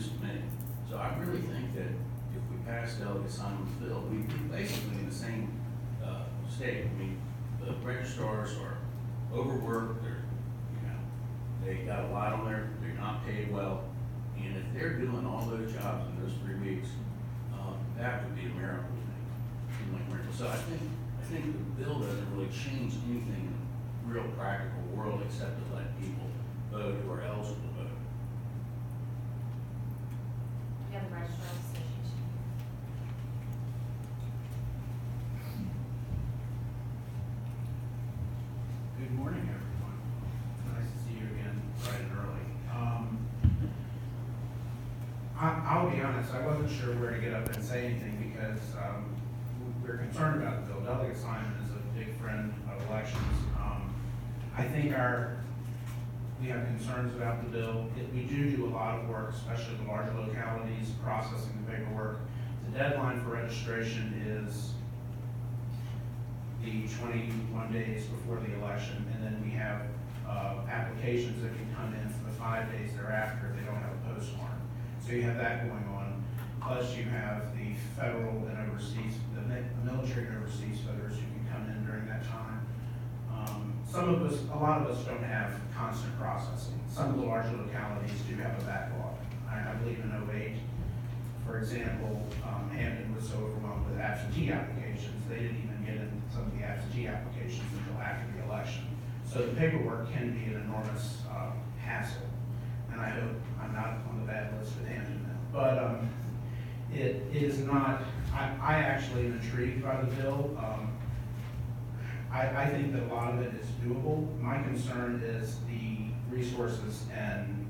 news to me. So I really think that if we pass Delegate Simon's bill, we'd be basically in the same, state. I mean, the registrars are overworked, they got a lot on there, they're not paid well. And if they're doing all those jobs in those 3 weeks, that would be a miracle to me. Seem like a miracle. So I think the bill doesn't really change anything in the real practical world except to let people vote who are eligible to vote. We have the registrar's association. Good morning, everyone. Nice to see you again bright and early. I'll be honest, I wasn't sure where to get up and say anything because we're concerned about the bill. Delegate Simon is a big friend of elections. I think we have concerns about the bill. We do a lot of work, especially the larger localities, processing the paperwork. The deadline for registration is the 21 days before the election, and then we have applications that can come in for the 5 days thereafter if they don't have a postmark. So you have that going on. Plus you have the federal and overseas, the military and overseas voters who can come in during that time. A lot of us don't have constant processing. Some of the larger localities do have a backlog. I believe in 08, for example, Hampton was so overwhelmed with absentee applications, they didn't even get in some of the absentee applications until after the election. So the paperwork can be an enormous hassle. And I hope I'm not on the bad list with Hampton now. But it is not, I actually am intrigued by the bill. I think that a lot of it is doable. My concern is the resources and,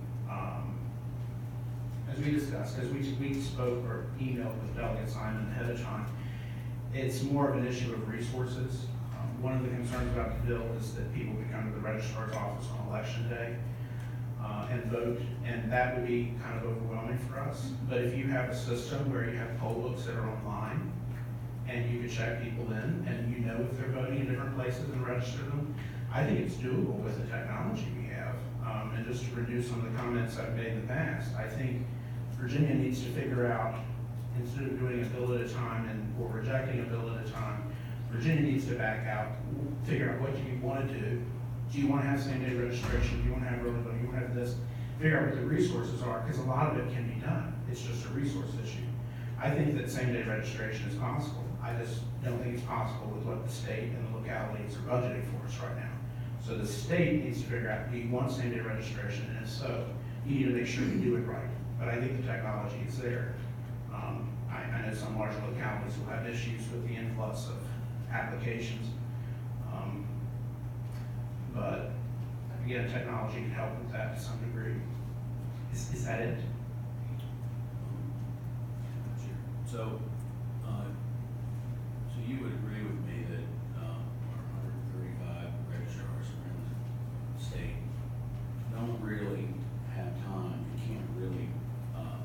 as we discussed, because we spoke or emailed with Delegate Simon ahead of time, it's more of an issue of resources. One of the concerns about the bill is that people could come to the registrar's office on election day and vote, and that would be kind of overwhelming for us. But if you have a system where you have poll books that are online, and you can check people in, and you know if they're voting in different places and register them, I think it's doable with the technology we have. And just to reduce some of the comments I've made in the past, I think Virginia needs to figure out, instead of doing a bill at a time or rejecting a bill at a time, Virginia needs to back out, figure out what do you want to do. Do you want to have same-day registration? Do you want to have early voting? Do you want to have this? Figure out what the resources are, because a lot of it can be done. It's just a resource issue. I think that same-day registration is possible. I just don't think it's possible with what the state and the localities are budgeting for us right now. So the state needs to figure out, do you want same-day registration? And if so, you need to make sure you do it right. But I think the technology is there. I know some larger localities will have issues with the influx of applications. But again, technology can help with that to some degree. Is that it? So you would agree with me that our 135 registrars around the state don't really have time, you can't really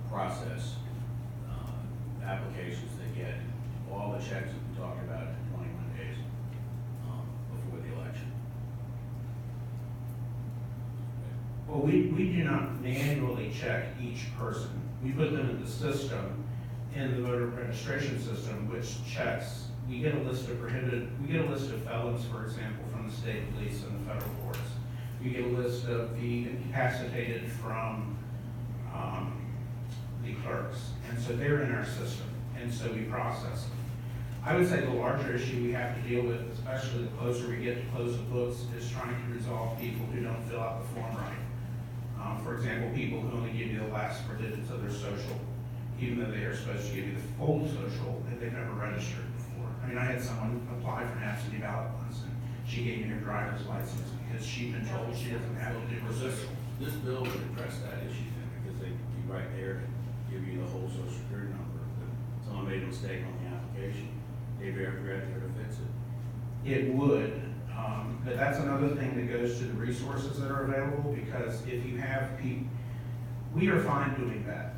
process applications that get all the checks that we talked about in 21 days before the election. Well, we do not manually check each person. We put them in the system, in the voter registration system, which checks. We get a list of felons, for example, from the state police and the federal courts. We get a list of the incapacitated from the clerks. And so they're in our system, and so we process them. I would say the larger issue we have to deal with, especially the closer we get to close the books, is trying to resolve people who don't fill out the form right. For example, people who only give you the last 4 digits of their social, even though they are supposed to give you the full social that they've never registered before. I mean, I had someone apply for an absentee ballot once, and she gave me her driver's license because she'd been told she doesn't have to do her social. This bill would address that issue then, because they'd be right there to give you the whole social security number. If someone made a mistake on the application, they'd be right there to fix it. It would, but that's another thing that goes to the resources that are available, because if you have people, we are fine doing that.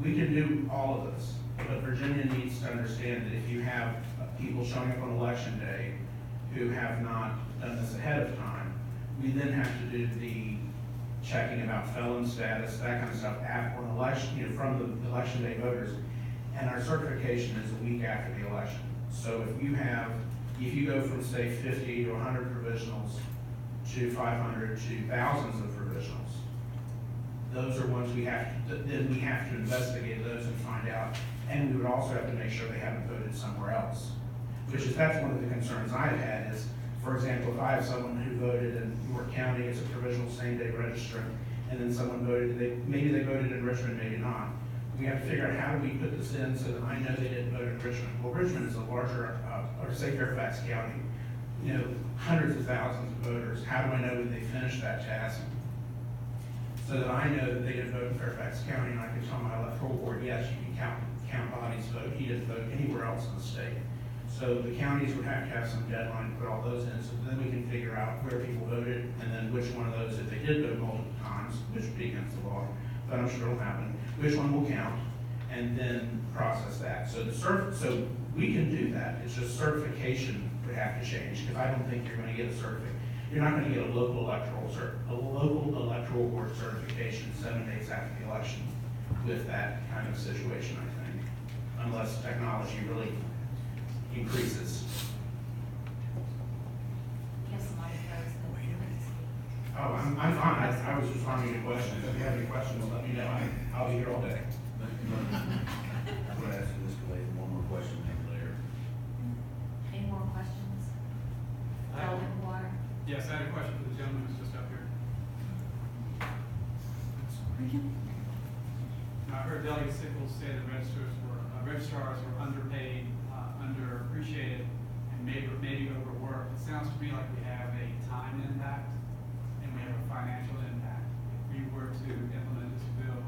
We can do all of this, but Virginia needs to understand that if you have people showing up on election day who have not done this ahead of time, we then have to do the checking about felon status, that kind of stuff, after an election, from the election day voters. And our certification is a week after the election. So if you go from say 50 to 100 provisionals to 500 to thousands of provisionals, those are ones then we have to investigate those and find out. And we would also have to make sure they haven't voted somewhere else. That's one of the concerns I've had is, for example, if I have someone who voted in York County, it's a provisional same-day registrant, and then someone voted, maybe they voted in Richmond, maybe not. We have to figure out how do we put this in so that I know they didn't vote in Richmond. Well, Richmond is a larger, or say Fairfax County, hundreds of thousands of voters. How do I know that they finished that task? So that I know that they didn't vote in Fairfax County, and I can tell my electoral board, yes, you can count bodies vote. He didn't vote anywhere else in the state. So the counties would have to have some deadline to put all those in, so then we can figure out where people voted, and then which one of those, if they did vote multiple times, which would be against the law, but I'm sure it'll happen, which one will count, and then process that. So so we can do that. It's just certification would have to change, because I don't think you're going to get a certificate. You're not going to get a local electoral board certification 7 days after the election with that kind of situation, I think, unless technology really increases. You have some other folks that. Oh, I'm fine. I was responding to questions. If you have any questions, let me know. I'll be here all day. I'm gonna ask you this lady one more question maybe later. Any more questions? Alderman Water? Yes, I had a question for the gentleman who's just up here. I heard Delegate Sickles say that registrars were underpaid, underappreciated, and maybe overworked. It sounds to me like we have a time impact and we have a financial impact. If we were to implement this bill,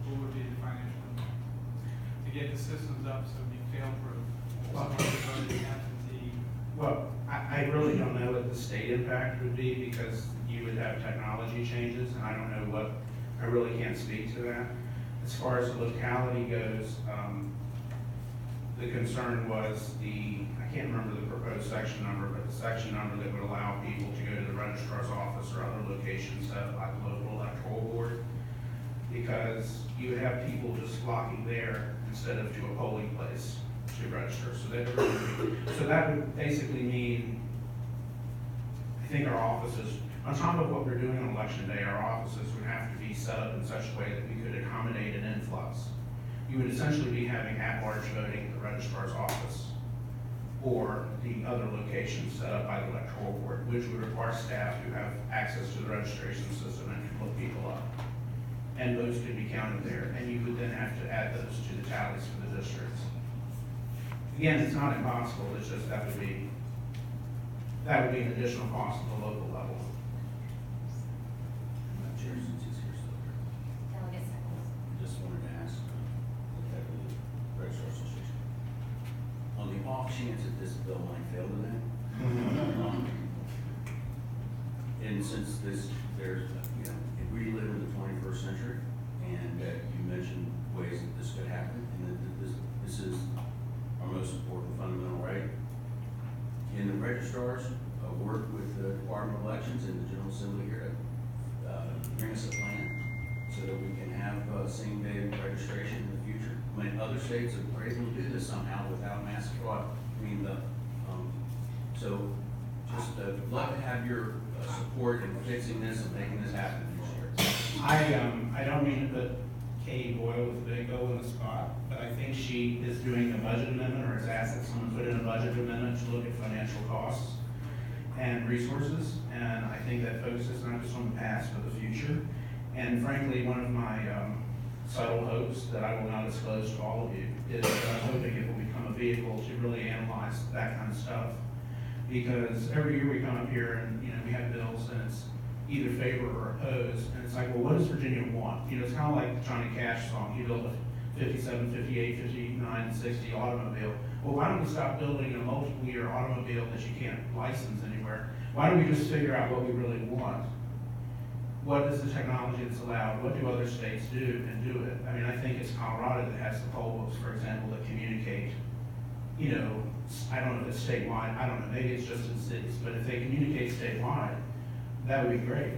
what would be the financial impact? To get the systems up so we fail-proof, absentee. Well, I really don't know what the state impact would be, because you would have technology changes, and I don't know I really can't speak to that. As far as the locality goes, the concern was I can't remember the proposed section number, but the section number that would allow people to go to the registrar's office or other locations set up by the local electoral board, because you would have people just flocking there instead of to a polling place to register. So that would basically mean, I think our offices, on top of what we're doing on election day, our offices would have to be set up in such a way that we could accommodate an influx. You would essentially be having at-large voting at the registrar's office or the other locations set up by the electoral board, which would require staff who have access to the registration system and can look people up. And those could be counted there, and you would then have to add those to the tallies for the districts. Again, it's not impossible, it's just that would be an additional cost at the local level. Chair, since he's here still here, Delegate Sickles? I just wanted to ask the head of the Registrar Association. On the off chance that this bill might fail tonight, and since we live in the 21st century, and you mentioned ways that this could happen, and that this is our most important fundamental right. Can the registrars work with the Department of Elections and the General Assembly here to bring us a plan so that we can have same-day registration in the future? I mean, other states are able to do this somehow without massive fraud. I mean, so just love to have your support in fixing this and making this happen this year. I don't mean to put Katie Boyle with Big O in the spot, but I think she is doing a budget amendment, or has asked that someone put in a budget amendment to look at financial costs and resources, and I think that focuses not just on the past, but the future. And frankly, one of my subtle hopes that I will not disclose to all of you is that I'm hoping it will become a vehicle to really analyze that kind of stuff. Because every year we come up here and, we have bills and it's either favor or oppose, and it's like, well, what does Virginia want? It's kind of like the Johnny Cash song, he built a 57, 58, 59, 60 automobile. Well, why don't we stop building a multiple-year automobile that you can't license anywhere? Why don't we just figure out what we really want? What is the technology that's allowed? What do other states do and do it? I mean, I think it's Colorado that has the poll books, for example, that communicate, I don't know if it's statewide, I don't know, maybe it's just in cities, but if they communicate statewide, that would be great.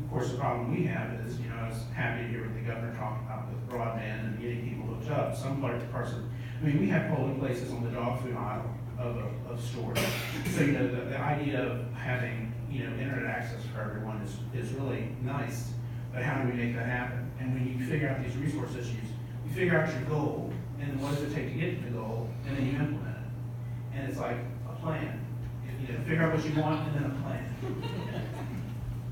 Of course, the problem we have is, you know, I was happy to hear what the governor talked about with broadband and getting people hooked up. Some parts of, I mean, we have polling places on the dog food aisle of stores. So, you know, the idea of having, you know, internet access for everyone is really nice. But how do we make that happen? And when you figure out these resource issues, you figure out your goal, and then what does it take to get to the goal, and then you implement it. And it's like a plan. You know, figure out what you want, and then a plan.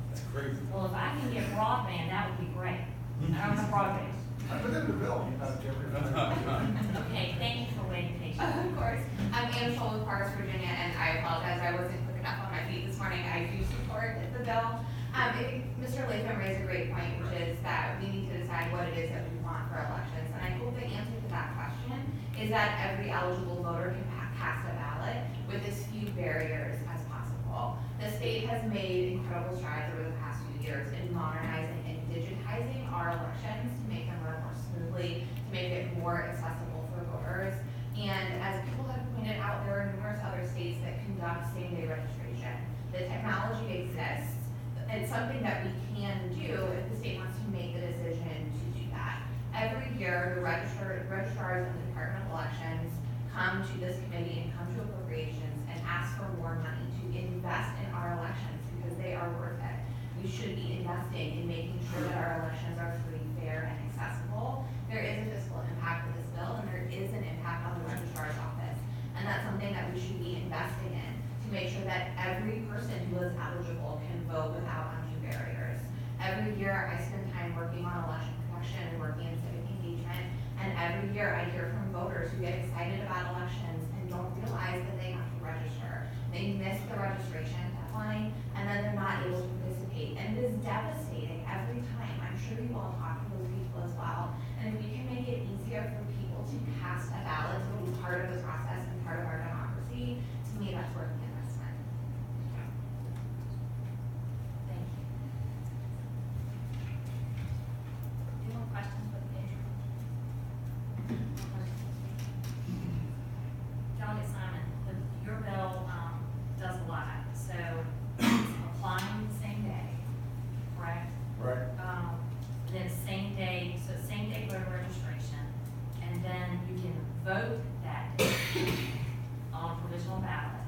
That's crazy. Well, if I can get broadband, that would be great. I don't have broadband. I put in the bill. Okay, thank you for waiting patiently. Of course. I'm Anna Scholl with Parks, Virginia, and I apologize, I wasn't quick enough on my feet this morning. I do support the bill. I think Mr. Latham raised a great point, which is that we need to decide what it is that we want for elections. And I hope the answer to that question is that every eligible voter can cast a ballot with as few barriers as possible. The state has made incredible strides over the past few years in modernizing and digitizing our elections to make them run more smoothly, to make it more accessible for voters. And as people have pointed out, there are numerous other states that conduct same-day registration. The technology exists. It's something that we can do if the state wants to make the decision to do that. Every year, the registrars of the Department of Elections come to this committee and come to appropriations and ask for more money to invest in our elections because they are worth it. We should be investing in making sure that our elections are free, fair, and accessible. There is a fiscal impact of this bill, and there is an impact on the registrar's office. And that's something that we should be investing in to make sure that every person who is eligible can vote without undue barriers. Every year, I spend time working on election protection and working in civic engagement, and every year I hear from voters who get excited about elections and don't realize that they have to register. They miss the registration deadline, and then they're not able to participate. And it is devastating every time. I'm sure you all talk to those people as well. And if we can make it easier for people to cast a ballot, to be part of the process and part of our democracy, to me, that's worth the investment. Thank you. Any more questions for the patron? Delegate Simon, your bill does a lot. So it's applying the same day, correct? Right. Then same day, so same day voter registration, and then you can vote that day on provisional ballot.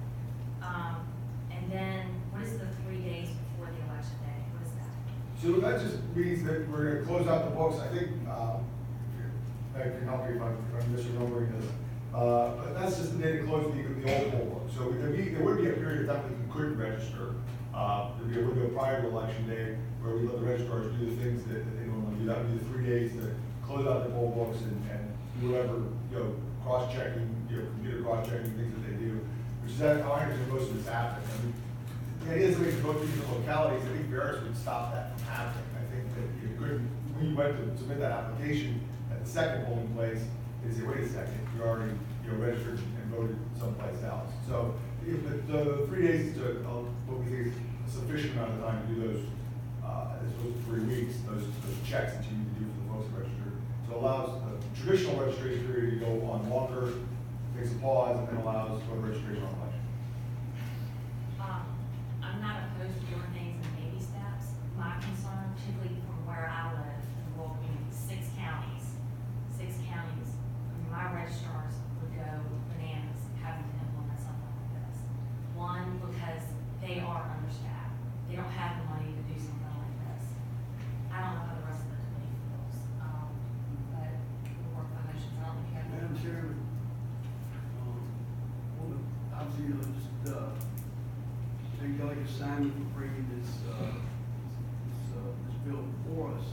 And then what is the 3 days before the election day? What is that? So that just means that we're gonna close out the books, I think, I can help you if I'm misremembering this. But that's just the day to close the old poll book. So there would be a period of time that you couldn't register. There'd be a window prior to election day where we let the registrars do the things that they normally do. That would be the 3 days to close out the poll books and do whatever, you know, cross-checking, computer cross-checking, things that they do, which is how I understand most of this happening. I mean, the idea is that we can go to different localities. I think Veris would stop that from happening. I think that you couldn't, when you went to submit that application at the second polling place, they say, wait a second, you're already, registered and voted someplace else. So if the 3 days is to, what we think is a sufficient amount of time to do those, as opposed to 3 weeks, those checks that you need to do for the folks registered. So it allows the traditional registration period to go on longer, takes a pause, and then allows voter registration on election. I'm not opposed to doing things in baby steps. My concern, particularly from where I live, in rural communities, 6 counties. I mean, my registrars would go bananas having to implement something like this. One, because they are understaffed. They don't have the money to do something like this. I don't know how the rest of the committee feels, but we'll work on motions. I don't think you have. Madam Chairman, obviously, just, thank Delegate Simon for bringing this bill before us.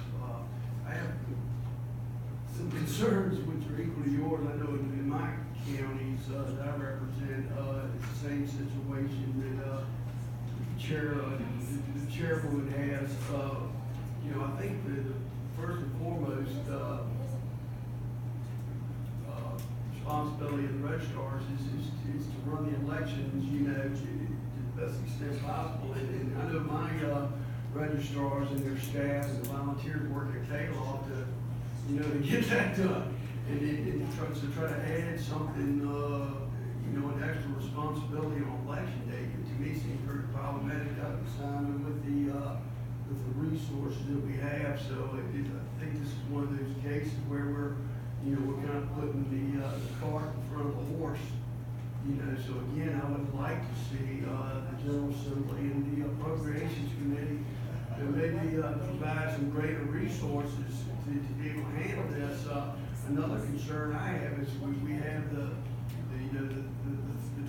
I have some concerns which are equally yours. I know in my counties that I represent, it's the same situation that the chairwoman has. I think the first and foremost responsibility of the registrars is to run the elections, to the best extent possible. And I know my registrars and their staff and the volunteers work their tail off to get that done. And try to add something, an extra responsibility on election day, to me seems very problematic. Simon, with the the resources that we have. So I think this is one of those cases where we're kind of putting the cart in front of the horse. So again, I would like to see the General Assembly and the Appropriations Committee to maybe provide some greater resources to be able to handle this. Another concern I have is we have the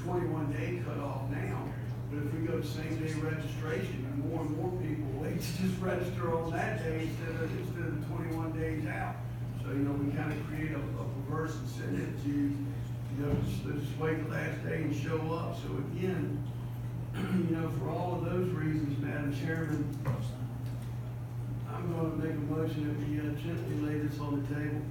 21-day cutoff now, but if we go to same-day registration, more and more people wait to just register on that day instead of the 21 days out. So, we kind of create a perverse incentive to, just wait the last day and show up. So again, for all of those reasons, Madam Chairman, I'm going to make a motion that we gently lay this on the table.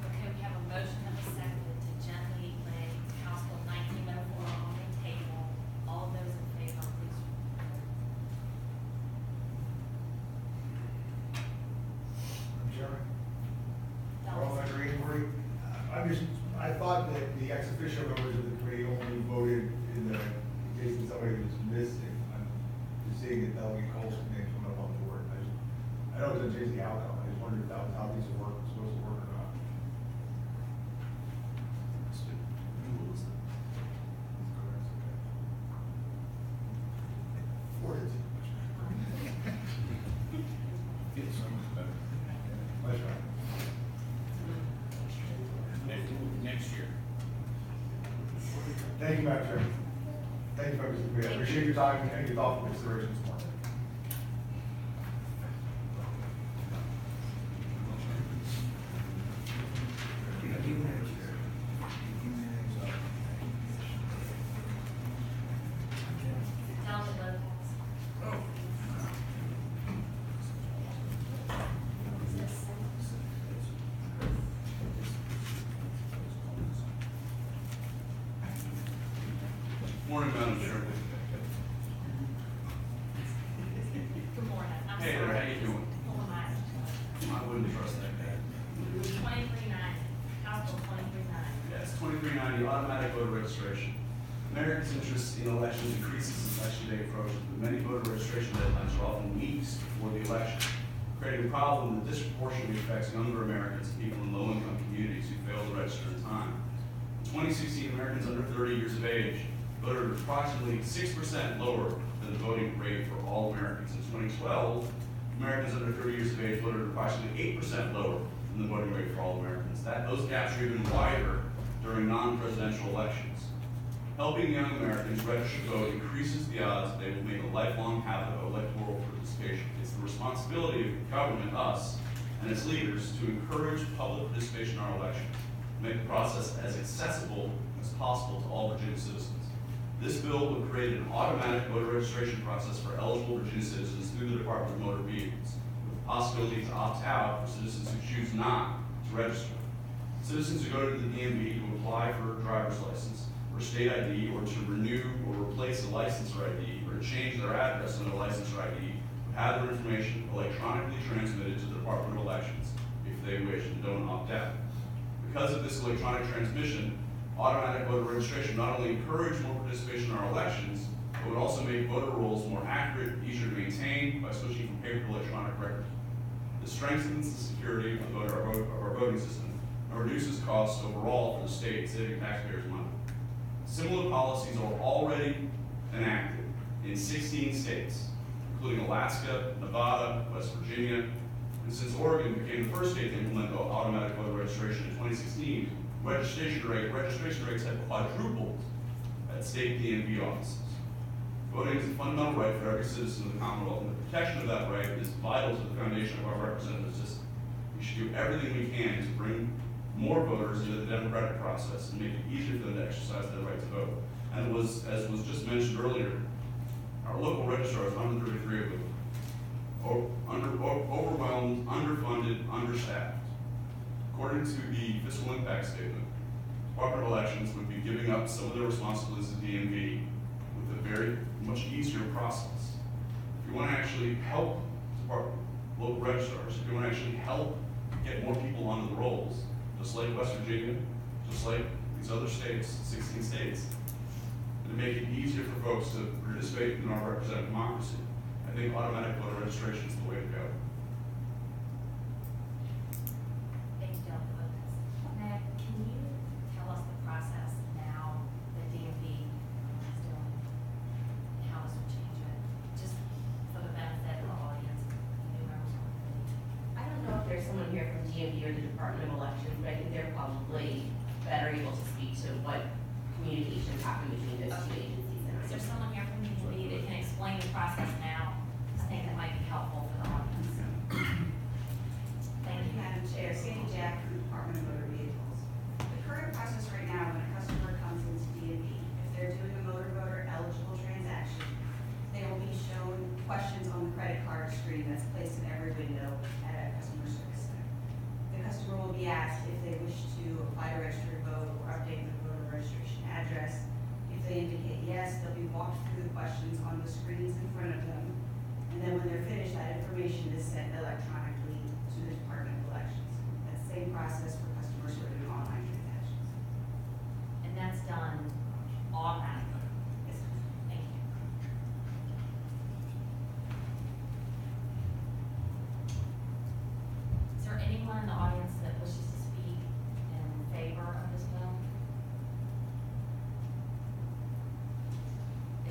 Okay, we have a motion and a second to gently lay House Bill 1904 on the table. All of those in favor, please. Chairman? Fellas? I thought that the ex officio members of the committee only voted in the case that somebody was missing. I'm just seeing that Delegate Cole's name coming up on the board. I know it doesn't change the outcome. I just wondered if that was how these are supposed to work or not. That's right. Next year. Thank you, Madam Chairman. Thank you, members of the committee. I appreciate your time and your thoughtful consideration this morning. Delegate Lopez. Morning, Madam Chair. Good morning. I'm Hey there, sorry. how you doing? Who am I? I wouldn't trust that guy. 2390, House Bill 2390. Yes, 2390, automatic voter registration. Americans' interest in elections increases as election day approaches, but many voter registration deadlines are often weeks before the election, creating a problem that disproportionately affects younger Americans and people in low-income communities who fail to register in time. In 2016, Americans under 30 years of age voted approximately 6% lower than the voting rate for all Americans. In 2012, Americans under 30 years of age voted approximately 8% lower than the voting rate for all Americans. Those gaps are even wider during non-presidential elections. Helping young Americans register to vote increases the odds that they will make a lifelong habit of electoral participation. It's the responsibility of the government, us, and its leaders to encourage public participation in our election, to make the process as accessible as possible to all Virginia citizens. This bill would create an automatic voter registration process for eligible Virginia citizens through the Department of Motor Vehicles, with the possibility to opt out for citizens who choose not to register. Citizens who go to the DMV to apply for a driver's license, or state ID, or to renew or replace a license or ID, or to change their address on their license or ID, would have their information electronically transmitted to the Department of Elections if they wish and don't opt out. Because of this electronic transmission, automatic voter registration not only encourage more participation in our elections, but would also make voter rolls more accurate, easier to maintain by switching from paper to electronic record. This strengthens the security of our voting system and reduces costs overall for the state, saving taxpayers money. Similar policies are already enacted in 16 states, including Alaska, Nevada, West Virginia, and since Oregon became the first state to implement automatic voter registration in 2016, registration rates have quadrupled at state DMV offices. Voting is a fundamental right for every citizen of the Commonwealth, and the protection of that right is vital to the foundation of our representative system. We should do everything we can to bring more voters into the democratic process and make it easier for them to exercise their right to vote. And as was just mentioned earlier, our local registrars, 133 of them, are overwhelmed, underfunded, understaffed. According to the fiscal impact statement, Department of Elections would be giving up some of their responsibilities to DMV with a very much easier process. If you want to actually help local registrars, if you want to actually help get more people onto the rolls, just like West Virginia, just like these other states, 16 states, and to make it easier for folks to participate in our representative democracy, think automatic voter registration is the way to go. Thank you, Dale, for this. Meg, can you tell us the process now that DMV is doing, and how this will change it, just for the benefit of our audience, and new members of the committee? I don't know if there's someone here from DMV or the Department of Elections, but I think they're probably better able to speak to what communications happen between those two agencies. Is there someone here from DMV that can explain the process now? I think that might be helpful for the audience. Thank you. Madam Chair, Sandy Jack from the Department of Motor Vehicles. The current process right now, when a customer comes into DMV, if they're doing a motor voter eligible transaction, they will be shown questions on the credit card screen that's placed in every window at a customer service center. The customer will be asked if they wish to apply to register to vote or update their voter registration address. If they indicate yes, they'll be walked through the questions on the screens in front of them. And then when they're finished, that information is sent electronically to the Department of Elections. That same process for customers who are doing online transactions. And that's done automatically. Yes, ma'am. Thank you. Is there anyone in the audience that wishes to speak in favor of this bill?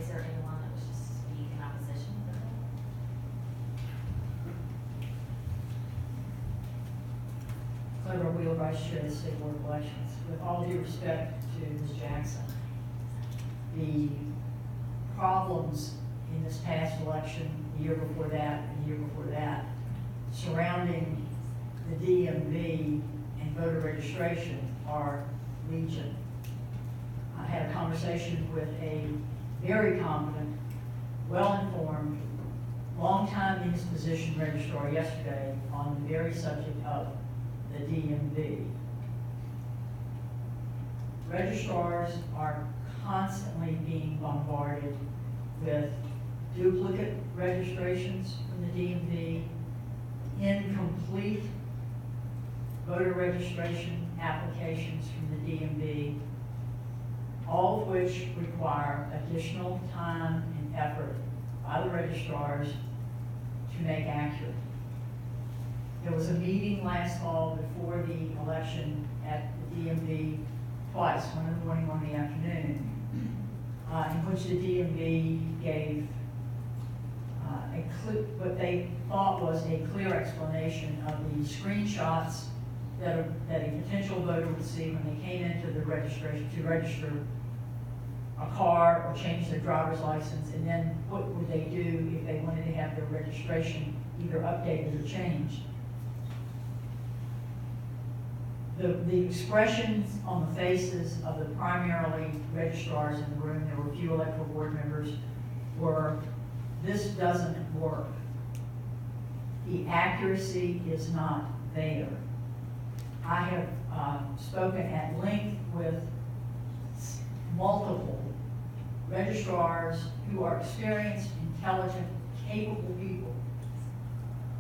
Is there anyone that wishes to speak in opposition to the bill? Clever Wheel, Vice Chair of the State Board of Elections. With all due respect to Ms. Jackson, the problems in this past election, the year before that, and the year before that, surrounding the DMV and voter registration are legion. I had a conversation with a very competent, well-informed, long-time in his position registrar yesterday on the very subject of the DMV. Registrars are constantly being bombarded with duplicate registrations from the DMV, incomplete voter registration applications from the DMV, all of which require additional time and effort by the registrars to make accurate. There was a meeting last fall before the election at the DMV twice, one in the morning, one in the afternoon, in which the DMV gave what they thought was a clear explanation of the screenshots that a potential voter would see when they came into the registration to register a car or change their driver's license, and then what would they do if they wanted to have their registration either updated or changed. The expressions on the faces of the primarily registrars in the room, there were a few electoral board members, were, this doesn't work. The accuracy is not there. I have spoken at length with multiple registrars who are experienced, intelligent, capable people,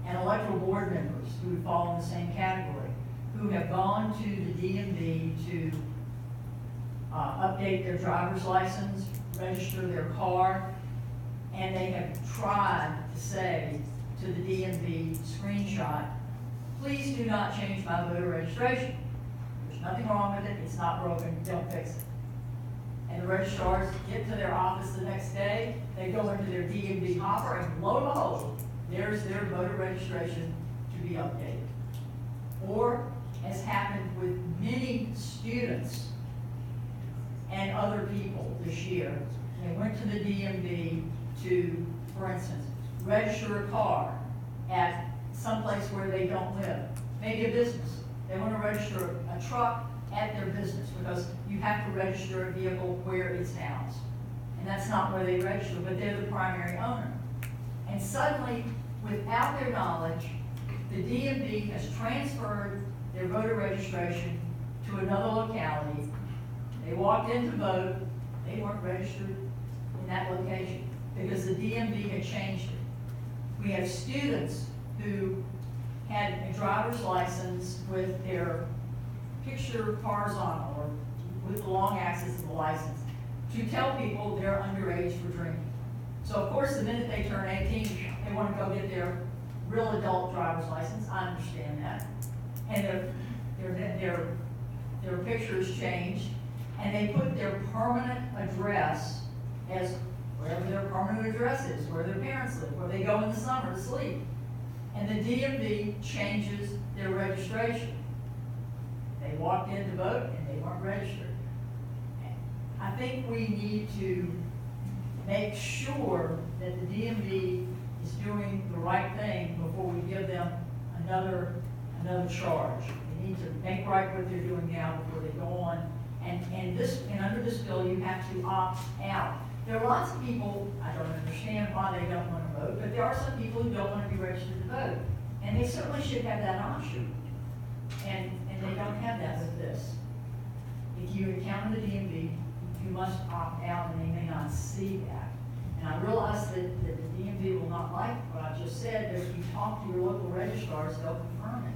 and electoral board members who would fall in the same category, who have gone to the DMV to update their driver's license, register their car, and they have tried to say to the DMV screenshot, please do not change my voter registration. There's nothing wrong with it, it's not broken, don't fix it. And the registrars get to their office the next day, they go into their DMV hopper, and lo and behold, there's their voter registration to be updated. Or, as happened with many students and other people this year, they went to the DMV to, for instance, register a car at someplace where they don't live, maybe a business. They want to register a truck at their business because you have to register a vehicle where it's housed. And that's not where they register, but they're the primary owner. And suddenly, without their knowledge, the DMV has transferred their voter registration to another locality. They walked in to vote, they weren't registered in that location because the DMV had changed it. We have students who had a driver's license with their picture horizontal or with the long axis of the license to tell people they're underage for drinking. So of course, the minute they turn 18, they wanna go get their real adult driver's license, I understand that. And their pictures changed, and they put their permanent address as wherever their permanent address is, where their parents live, where they go in the summer to sleep. And the DMV changes their registration. They walked in to vote and they weren't registered. I think we need to make sure that the DMV is doing the right thing before we give them another charge. They need to make right what they're doing now before they go on. And under this bill, you have to opt out. There are lots of people, I don't understand why they don't want to vote, but there are some people who don't want to be registered to vote. And they certainly should have that option. And they don't have that with this. If you encounter the DMV, you must opt out, and they may not see that. And I realize that the DMV will not like what I just said, but if you talk to your local registrars, they'll confirm it.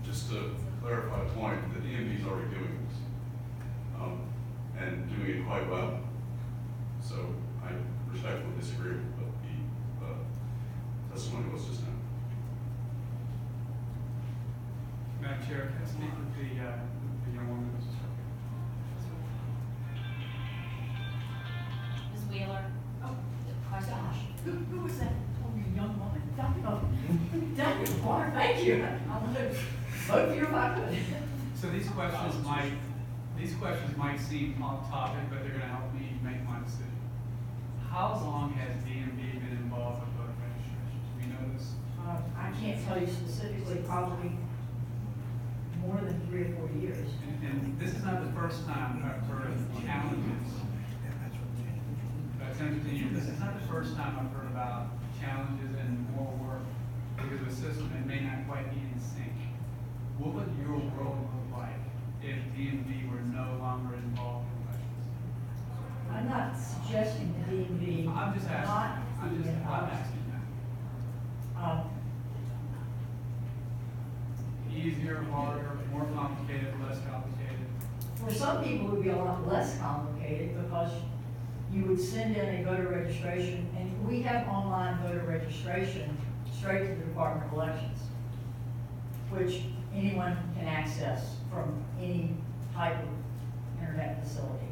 Just to clarify the point, the DMV is already doing this, and doing it quite well. So I respectfully disagree with what the testimony was just now. Madam Chair, can I speak with the young woman that was just Ms. Wheeler? Oh, Question? gosh, who was that? Oh, you young woman. Dr. Clark, thank you. I want to vote for you if I could. So these questions might seem off topic, but they're gonna help me make my decision. How long has DMV been involved with voter registration? Do we know this? I can't tell you specifically, probably more than 3 or 4 years. And this is not the first time I've heard of challenges. 10 to 15 years. This is not the first time I've heard about challenges and more work because of a system that may not quite be in sync. What would your world look like if DMV were no longer involved in elections? I'm not suggesting the DMV. I'm just asking. not I'm be involved. asking that. Um, Easier, harder, more complicated, less complicated? For some people, it would be a lot less complicated because you would send in a voter registration, and we have online voter registration straight to the Department of Elections, which anyone can access from any type of internet facility.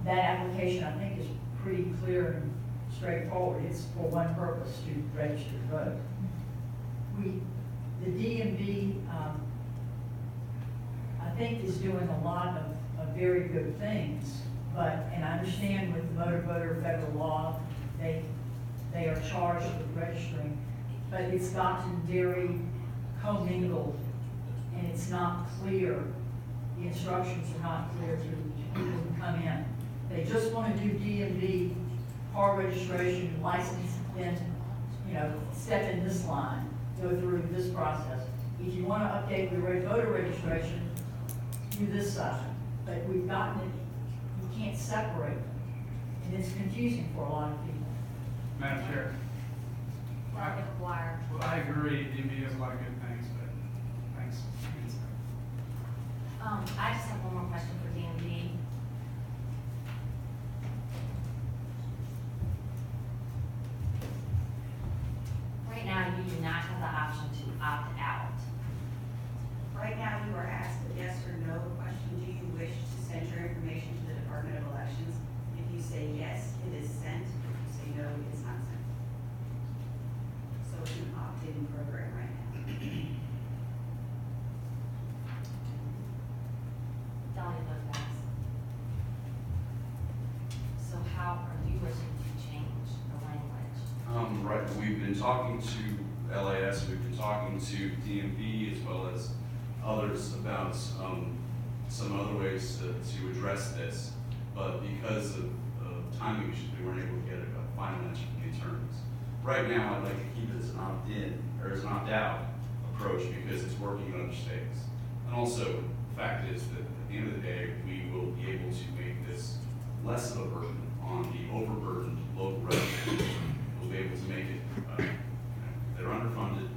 That application, I think, is pretty clear and straightforward. It's for one purpose, to register to vote. The DMV, I think, is doing a lot of very good things, and I understand with the voter federal law, they are charged with registering, but it's gotten very commingled, and it's not clear. The instructions are not clear to people who come in. They just want to do DMV car registration, license, then, step in this line, go through this process. If you want to update your voter registration, do this side. But we've gotten it, you can't separate them. And it's confusing for a lot of people. Madam Chair? Dr. McGuire? Well, I agree, DMV does a lot of good things, but thanks. I just have one more question for DMV. Right now, you do not have the option to opt out. Right now, you are asked a yes or no question. Do you wish to send your information to the Department of Elections? If you say yes, it is sent. If you say no, it's not sent. So it's an opt-in program right now. Dolly Buzz. So how are you wishing to change the language? Right, we've been talking to LAS, we've been talking to DMV as well as others about some other ways to address this, but because of timing issues, we weren't able to get a final answer from the attorneys. Right now, I'd like to keep it as an opt-in, or as an opt-out approach, because it's working in other states. And also, the fact is that at the end of the day, we will be able to make this less of a burden on the overburdened local residents. We'll be able to make it, they're underfunded,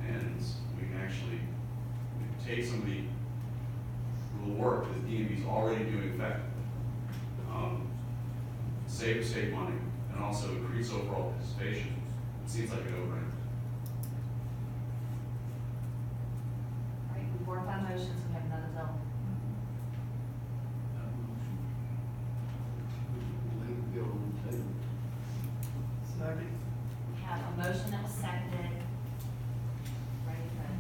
and we can actually take some of the work that DMV is already doing effectively. save state money and also increase overall participation, it seems like a no-brainer. All right, we work on motions, we have another bill. Lay the bill on the table. Second. We have a motion that was seconded. Ready to vote?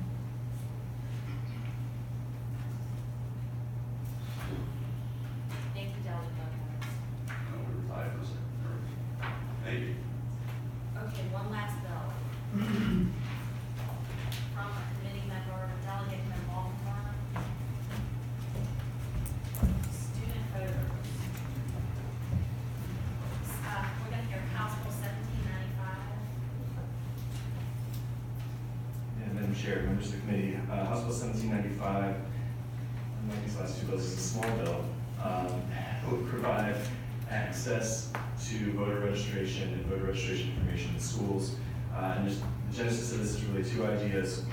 Thank you, Delegate Lopez. We were tied for a second. Thank you. Okay, one last bill. From a committee member, Delegate from Baltimore. Student voters. We're gonna hear House Bill 1795. Yeah, Madam Chair, members of the committee, House Bill 1795, unlike these last two bills, is a small bill. It would provide access to voter registration and voter registration information in schools. And the genesis of this is really two ideas.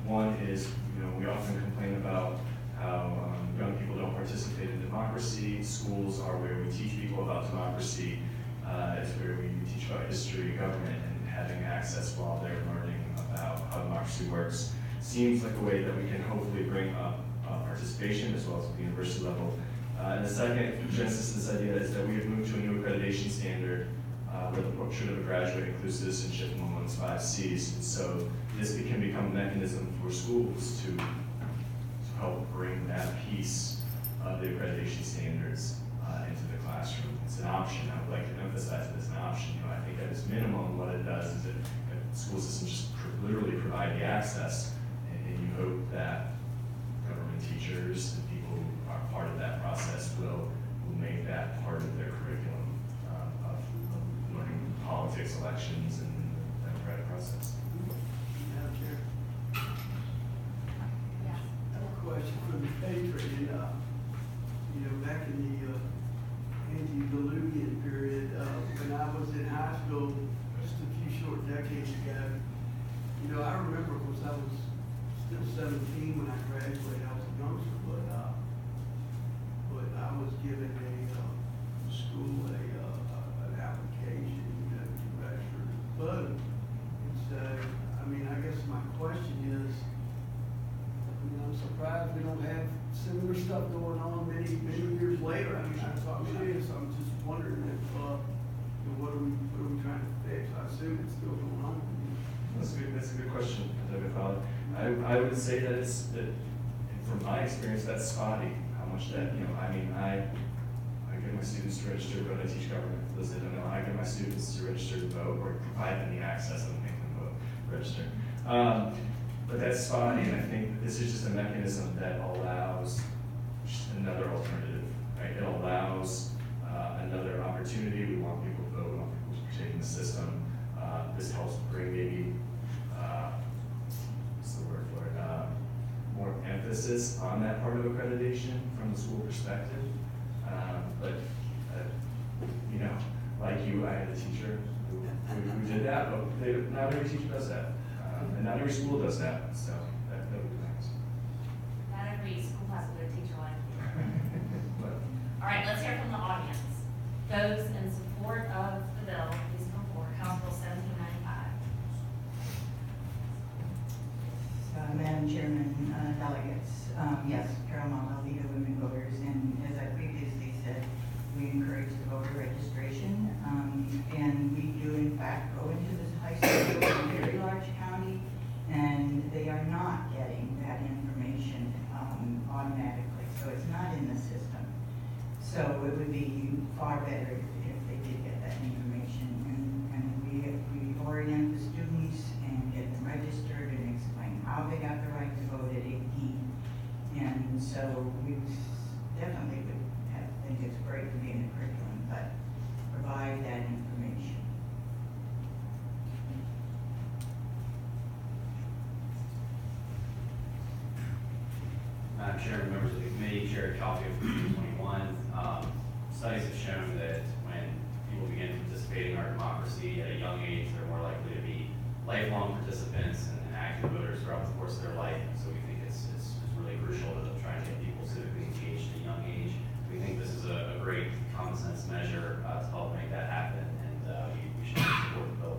One is, we often complain about how young people don't participate in democracy. Schools are where we teach people about democracy. It's where we teach about history, government, and having access while they're learning about how democracy works seems like a way that we can hopefully bring up participation as well as at the university level. And the second genesis of this idea is that we have moved to a new accreditation standard where the portrait of a graduate includes citizenship among one's 5 C's. And so this can become a mechanism for schools to help bring that piece of the accreditation standards into the classroom. It's an option. I would like to emphasize that it's an option. I think at its minimum, what it does is that the school system just literally provide the access, and you hope that government teachers and people who are part of that process will make that part of their curriculum of learning politics, elections, and the democratic process. Madam Chair, Yes. I have a question for the Patriot. Back in the antediluvian period, when I was in high school, just a few short decades ago, I remember, of course, I was still 17 when I graduated. I was a youngster, but I was given a school an application, to register to vote. And so, I guess my question is, I'm surprised we don't have similar stuff going on many years later. I guess I'm just wondering if, what are we trying to fix? I assume it's still going on. That's a good question, David Fowler. I would say that from my experience, that's spotty, how much that, I get my students to register, but I teach government. For those that don't know, I get my students to register to vote or provide them the access and make them vote, register. But that's spotty, and I think this is just a mechanism that allows just another alternative, right? It allows another opportunity. We want people to vote, we want people to partake in the system. This helps bring maybe, what's the word for it, more emphasis on that part of accreditation from the school perspective. But like you, I had a teacher who did that, but not every teacher does that. And not every school does that, so that would be nice. Not every school has a good teacher like you. All right, let's hear from the audience. Those in support of the bill, please come forward. House Bill 1795. Madam Chairman, delegates, yes, Carol Malvito, women voters, and as I previously said, we encourage the voter registration, and we do in fact go into this high school, it's a very large county, and they are not getting that information automatically, so it's not in the system. So it would be far better if they did get that information, and we orient the students and get them registered and explain how they got the right to vote at 18. And so we definitely would think it's great to be in the curriculum, but provide that information. Madam Chairman, members of the committee, Chair Calfee from 2021. Studies have shown that when people begin participating in our democracy at a young age, they're more likely to be lifelong participants and active voters throughout the course of their life. So we think it's really crucial to try and get people civically engaged at a young age. we think this is a great common sense measure to help make that happen, and we should support the bill.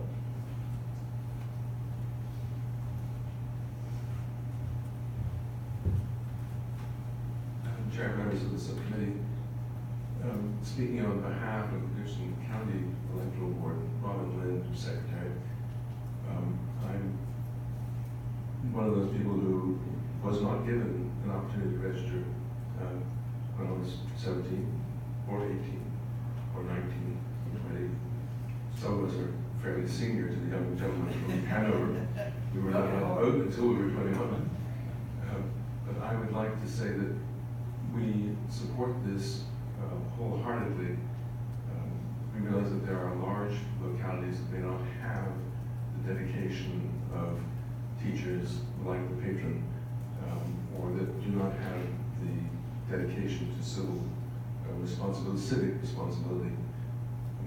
Madam Chair, members of the subcommittee, speaking on behalf of the Richland County Electoral Board, Robin Lynn, Secretary, I'm one of those people who was not given an opportunity to register when I was 17 or 18 or 19 or 20. Some of us are fairly senior to the young gentleman from Hanover. We were not allowed to vote until we were 21. But I would like to say that we support this wholeheartedly. We realize that there are large localities that may not have the dedication of teachers like the patron, or that do not have the dedication to civil responsibility, civic responsibility.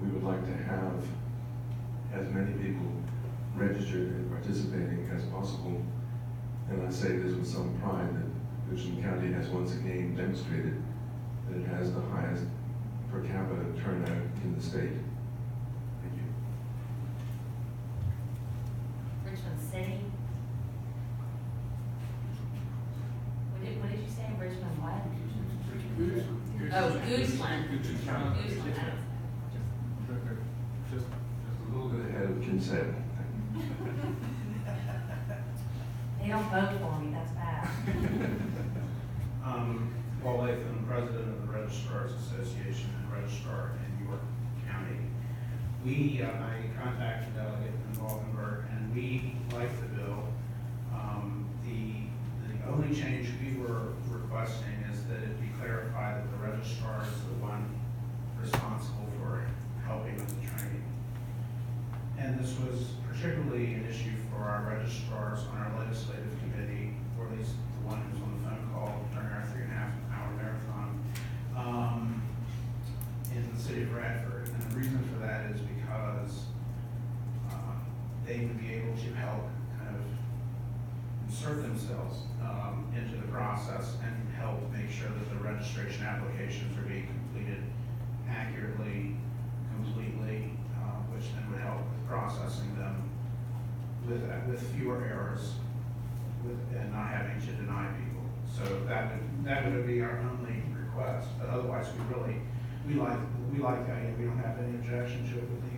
We would like to have as many people registered and participating as possible. And I say this with some pride that Richland County has once again demonstrated that it has the highest per capita turnout in the state. Thank you. Richmond City. What did you say? Richmond what? Oh, Gooseland. Gooseland. Just a little bit ahead of Kinsale. They don't vote for me, that's bad. Paul Latham, President of the Registrars Association and Registrar in York County. I contacted Delegate in Waldenburg, and we like the bill. The only change we were requesting is that it be clarified that the registrar is the one responsible for helping with the training. And this was particularly an issue for our registrars on our legislative committee, or at least the one who's on the phone call during our 3.5-hour marathon in the city of Bradford. And the reason for that is because they would be able to help kind of insert themselves into the process and help make sure that the registration applications are being completed accurately, completely, which then would help with processing them with fewer errors and not having to deny people. So that would be our only request. But otherwise, we like the idea. We don't have any objection to it. We think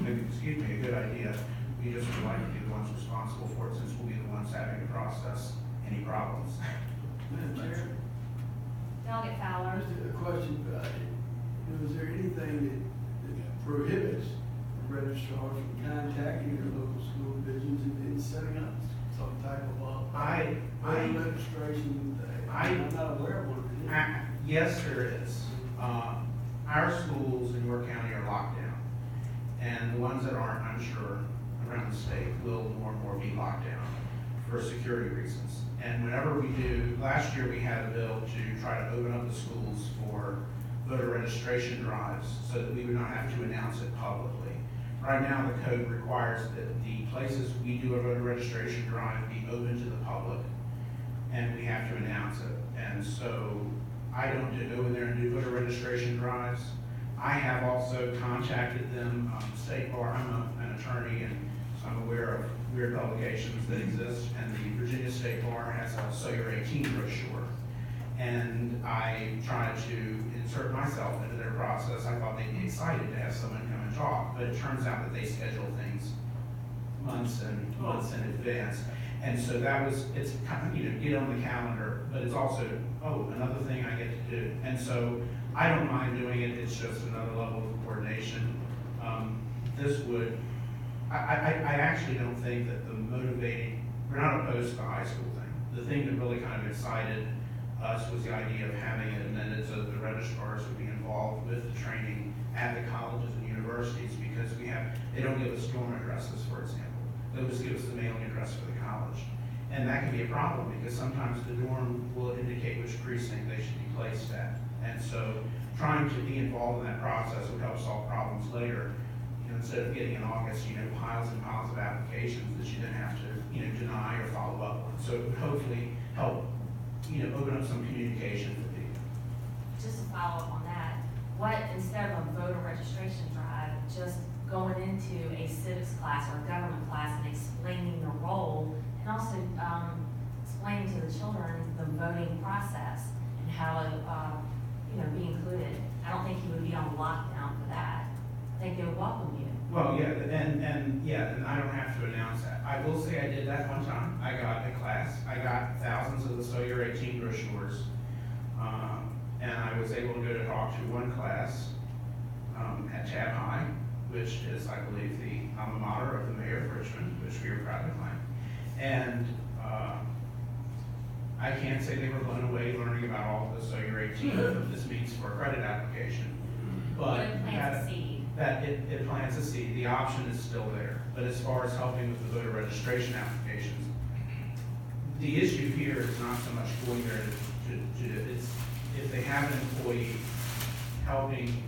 it's excuse me, a good idea. We just would like to be the ones responsible for it, since we'll be the ones having to process any problems. Madam Chair, Delegate Fowler. just a question, is there anything that prohibits registrars from contacting their local school divisions and setting up some type of voter registration? I'm not aware of one. Yes, there is. Our schools in York County are locked down, and the ones that aren't, I'm sure, around the state will more and more be locked down for security reasons. And whenever we do, last year we had a bill to try to open up the schools for voter registration drives so that we would not have to announce it publicly. Right now, the code requires that the places we do a voter registration drive be open to the public, and we have to announce it. And so I don't go in there and do voter registration drives. I have also contacted them, State Bar. I'm an attorney, and so I'm aware of weird publications that exist, and the Virginia State Bar has a So You're 18 brochure. And I try to insert myself into their process. I thought they'd be excited to have someone come and talk, but it turns out that they schedule things months in advance. And so it's kind of, get on the calendar, but it's also, another thing I get to do. And so I don't mind doing it, it's just another level of coordination. I actually don't think that we're not opposed to the high school thing. The thing that really kind of excited us was the idea of having it amended so that the registrars would be involved with the training at the colleges and universities, because they don't give us dorm addresses, for example. They just give us the mailing address for the college. And that can be a problem, because sometimes the dorm will indicate which precinct they should be placed at. And so trying to be involved in that process would help solve problems later. Instead of getting in August, piles and piles of applications that you then have to, deny or follow up on. So it would hopefully help, open up some communication for people. just to follow up on that, what, instead of a voter registration drive, just going into a civics class or a government class and explaining the role, and also, explaining to the children the voting process and how to, be included. I don't think you would be on lockdown for that. I think they would welcome you. Well, yeah, and I don't have to announce that. I will say I did that one time. I got a class, I got thousands of the So You're 18 brochures. And I was able to go to talk to one class, at Chad High, which is, I believe, the alma mater of the mayor of Richmond, which we are proud to claim. And, I can't say they were blown away learning about all of the So You're 18, what this means for a credit application. But it plants a seed. that it plants a seed, the option is still there. But as far as helping with the voter registration applications, the issue here is not so much going there it's if they have an employee, helping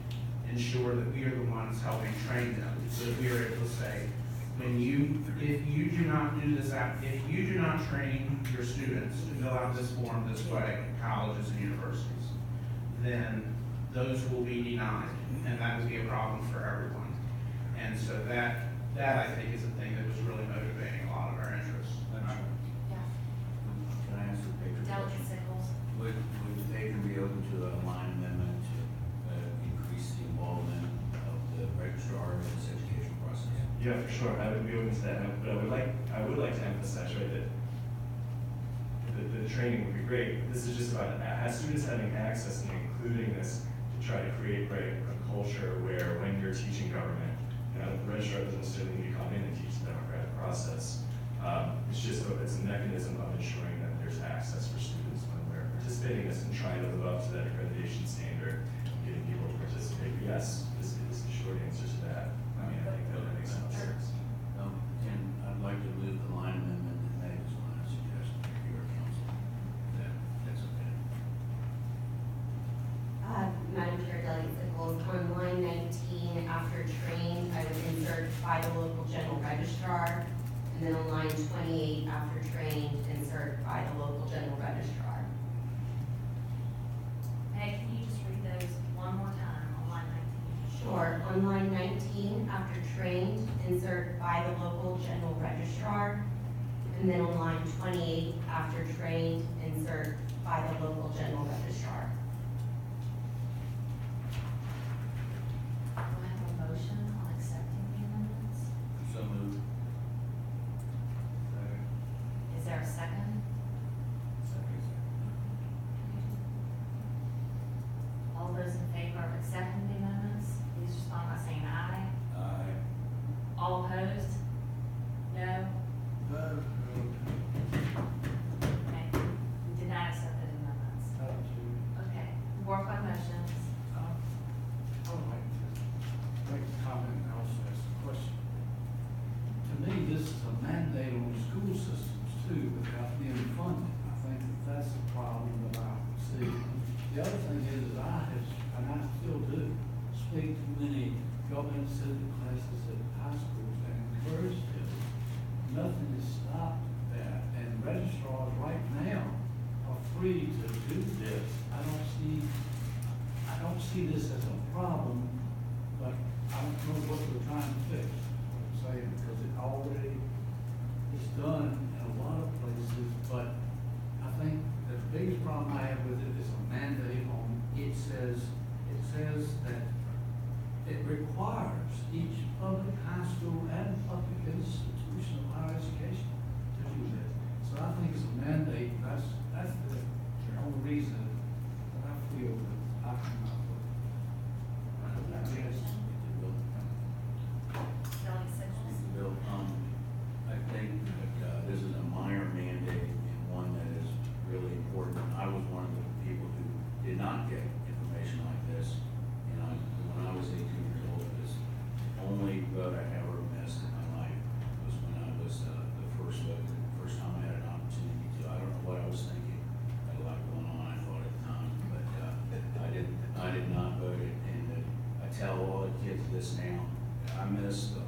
ensure that we are the ones helping train them, so that we are able to say, if you do not do this if you do not train your students to fill out this form this way, colleges and universities, then those will be denied, and that will be a problem for everyone. And so that I think is the thing that was really motivating a lot of our interests. Yeah. Can I ask the paper? Delegate Sickles. Would the paper be open to a line amendment to increase the involvement of the registrar in this education process? Yeah, for sure, I would be open to that, but I would like to emphasize, right, that the training would be great. This is just about students having access and including this to try to create, right, a culture where when you're teaching government, the registrar doesn't necessarily need to come in and teach the democratic process. It's a mechanism of ensuring that there's access for students when we're participating in this and trying to live up to that accreditation standard, getting people to participate. But yes, this is the short answer to that. I mean, I think that makes some sense. And I'd like to move the line amendment that Meg was going to suggest to your council. That's okay. Madam Chair, Delegate Sickles, on line 19, after trained, I would insert by the local general registrar. And then on line 28, after trained, insert by the local general registrar. Meg, can you just read those one more time on line 19? Sure. On line 19, after trained, insert by the local general registrar. And then on line 28, after trained, insert by the local general registrar. Do I have a motion on accepting the amendments? So moved. Is there a second? All those in favor of accepting the amendments, please respond by saying aye. Aye. All opposed? No? Okay, we did not accept the amendments. Okay, work on motions. I would like to make a comment and also ask a question. To me, this is a mandate on school systems too, without being funded. I think that that's the problem that I see. The other thing is that and I still do, speak to many government civic classes at high schools and encourage them. Nothing has stopped that, and registrars right now are free to do this. I don't see this as a problem, but I don't know what we're trying to fix, what I'm saying, because it already is done in a lot of places, but I think the biggest problem I have with it is a mandate on, it says that it requires each public high school and public institution of higher education to do this. So I think it's a mandate, that's the only reason that I feel that I can not vote. Delegate Sickles? Bill, I think that this is a minor mandate and one that is really important. I was one of the people who did not get information like this. And when I was 18 years old, it was the only vote I ever missed in my life was when I was the first vote, the first time I had an opportunity to. I don't know what I was thinking. I had a lot going on, I thought at the time, but I did not vote it. And I tell all the kids this now. I miss the